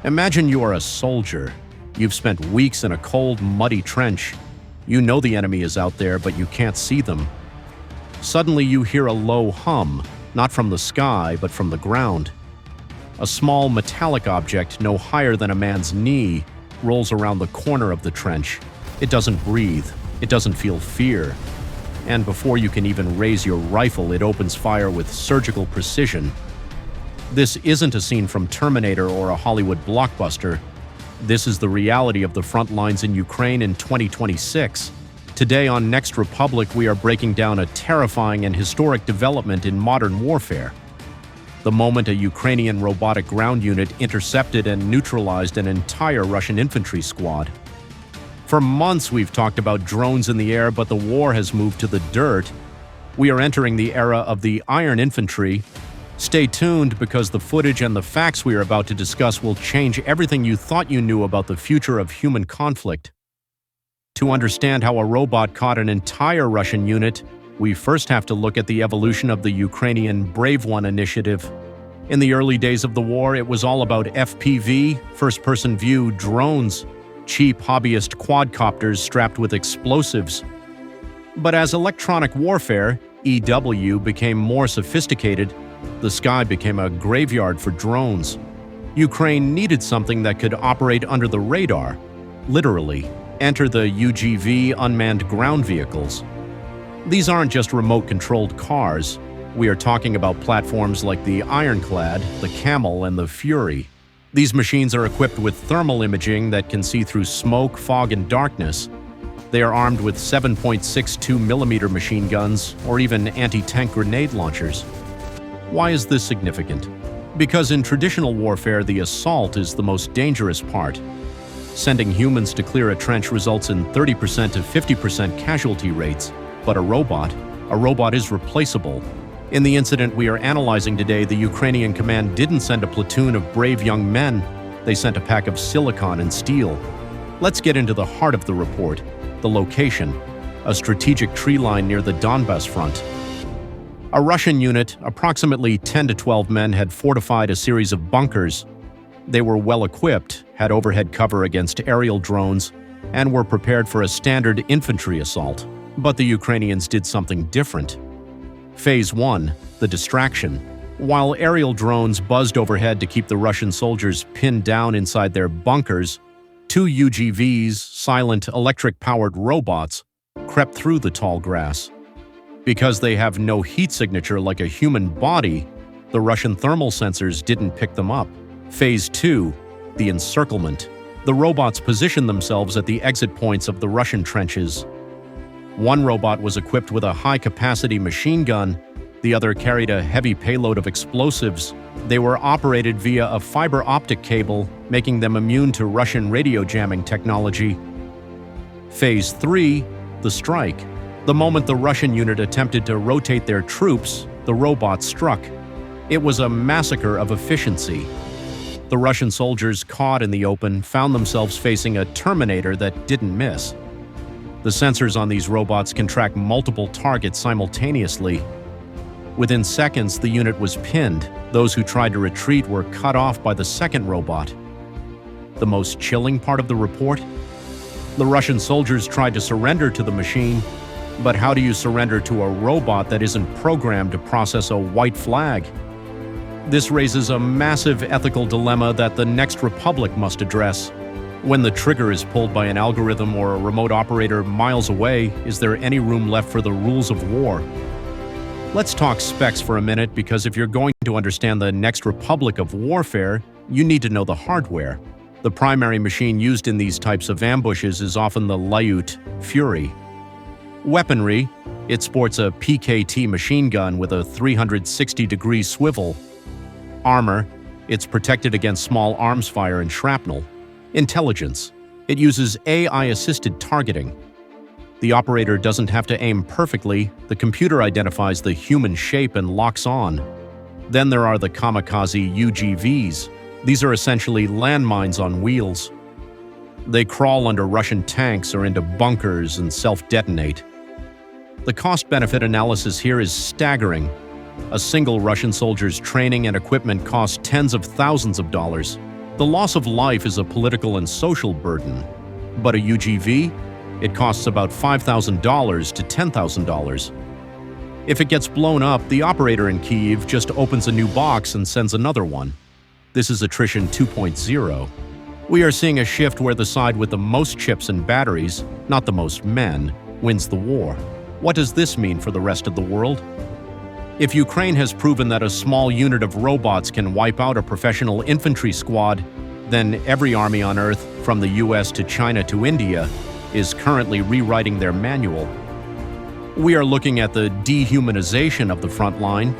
Imagine you are a soldier. You've spent weeks in a cold, muddy trench. You know the enemy is out there, but you can't see them. Suddenly you hear a low hum, not from the sky, but from the ground. A small metallic object no higher than a man's knee rolls around the corner of the trench. It doesn't breathe. It doesn't feel fear. And before you can even raise your rifle, it opens fire with surgical precision. This isn't a scene from Terminator or a Hollywood blockbuster. This is the reality of the front lines in Ukraine in 2026. Today on Next Republic, we are breaking down a terrifying and historic development in modern warfare. The moment a Ukrainian robotic ground unit intercepted and neutralized an entire Russian infantry squad. For months we've talked about drones in the air, but the war has moved to the dirt. We are entering the era of the Iron Infantry. Stay tuned because the footage and the facts we are about to discuss will change everything you thought you knew about the future of human conflict. To understand how a robot caught an entire Russian unit, we first have to look at the evolution of the Ukrainian Brave One initiative. In the early days of the war, it was all about FPV, first-person view, drones, cheap hobbyist quadcopters strapped with explosives. But as electronic warfare, EW, became more sophisticated, the sky became a graveyard for drones. Ukraine needed something that could operate under the radar, literally. Enter the UGV unmanned ground vehicles. These aren't just remote-controlled cars. We are talking about platforms like the Ironclad, the Camel, and the Fury. These machines are equipped with thermal imaging that can see through smoke, fog, and darkness. They are armed with 7.62mm machine guns or even anti-tank grenade launchers. Why is this significant? Because in traditional warfare, the assault is the most dangerous part. Sending humans to clear a trench results in 30% to 50% casualty rates, but a robot is replaceable. In the incident we are analyzing today, the Ukrainian command didn't send a platoon of brave young men. They sent a pack of silicon and steel. Let's get into the heart of the report, the location, a strategic tree line near the Donbas front. A Russian unit, approximately 10 to 12 men, had fortified a series of bunkers. They were well-equipped, had overhead cover against aerial drones, and were prepared for a standard infantry assault. But the Ukrainians did something different. Phase 1, the distraction. While aerial drones buzzed overhead to keep the Russian soldiers pinned down inside their bunkers, two UGVs, silent electric-powered robots, crept through the tall grass. Because they have no heat signature like a human body, the Russian thermal sensors didn't pick them up. Phase 2, the encirclement. The robots positioned themselves at the exit points of the Russian trenches. One robot was equipped with a high-capacity machine gun, the other carried a heavy payload of explosives. They were operated via a fiber optic cable, making them immune to Russian radio jamming technology. Phase 3, the strike. The moment the Russian unit attempted to rotate their troops, the robots struck. It was a massacre of efficiency. The Russian soldiers, caught in the open, found themselves facing a Terminator that didn't miss. The sensors on these robots can track multiple targets simultaneously. Within seconds, the unit was pinned. Those who tried to retreat were cut off by the second robot. The most chilling part of the report? The Russian soldiers tried to surrender to the machine, but how do you surrender to a robot that isn't programmed to process a white flag? This raises a massive ethical dilemma that the Next Republic must address. When the trigger is pulled by an algorithm or a remote operator miles away, is there any room left for the rules of war? Let's talk specs for a minute, because if you're going to understand the Next Republic of warfare, you need to know the hardware. The primary machine used in these types of ambushes is often the Lyut Fury. Weaponry: it sports a PKT machine gun with a 360-degree swivel. Armor: it's protected against small arms fire and shrapnel. Intelligence: it uses AI-assisted targeting. The operator doesn't have to aim perfectly, the computer identifies the human shape and locks on. Then there are the kamikaze UGVs. These are essentially landmines on wheels. They crawl under Russian tanks or into bunkers and self-detonate. The cost-benefit analysis here is staggering. A single Russian soldier's training and equipment costs tens of thousands of dollars. The loss of life is a political and social burden, but a UGV? It costs about $5,000 to $10,000. If it gets blown up, the operator in Kyiv just opens a new box and sends another one. This is Attrition 2.0. We are seeing a shift where the side with the most chips and batteries, not the most men, wins the war. What does this mean for the rest of the world? If Ukraine has proven that a small unit of robots can wipe out a professional infantry squad, then every army on Earth, from the US to China to India, is currently rewriting their manual. We are looking at the dehumanization of the front line.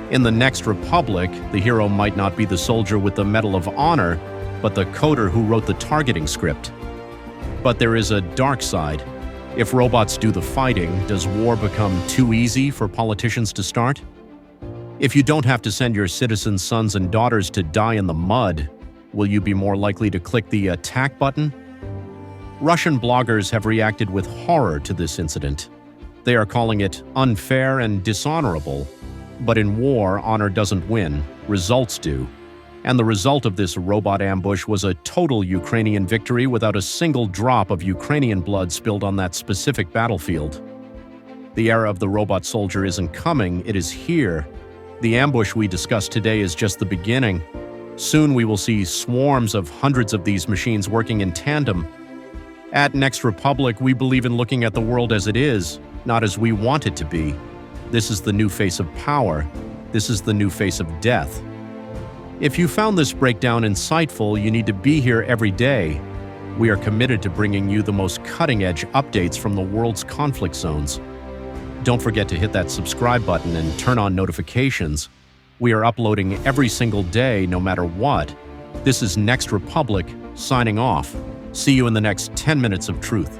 In the next republic, the hero might not be the soldier with the Medal of Honor, but the coder who wrote the targeting script. But there is a dark side. If robots do the fighting, does war become too easy for politicians to start? If you don't have to send your citizen sons and daughters to die in the mud, will you be more likely to click the attack button? Russian bloggers have reacted with horror to this incident. They are calling it unfair and dishonorable. But in war, honor doesn't win, results do. And the result of this robot ambush was a total Ukrainian victory without a single drop of Ukrainian blood spilled on that specific battlefield. The era of the robot soldier isn't coming, it is here. The ambush we discussed today is just the beginning. Soon we will see swarms of hundreds of these machines working in tandem. At Next Republic, we believe in looking at the world as it is, not as we want it to be. This is the new face of power. This is the new face of death. If you found this breakdown insightful, you need to be here every day. We are committed to bringing you the most cutting-edge updates from the world's conflict zones. Don't forget to hit that subscribe button and turn on notifications. We are uploading every single day, no matter what. This is Next Republic, signing off. See you in the next 10 minutes of truth.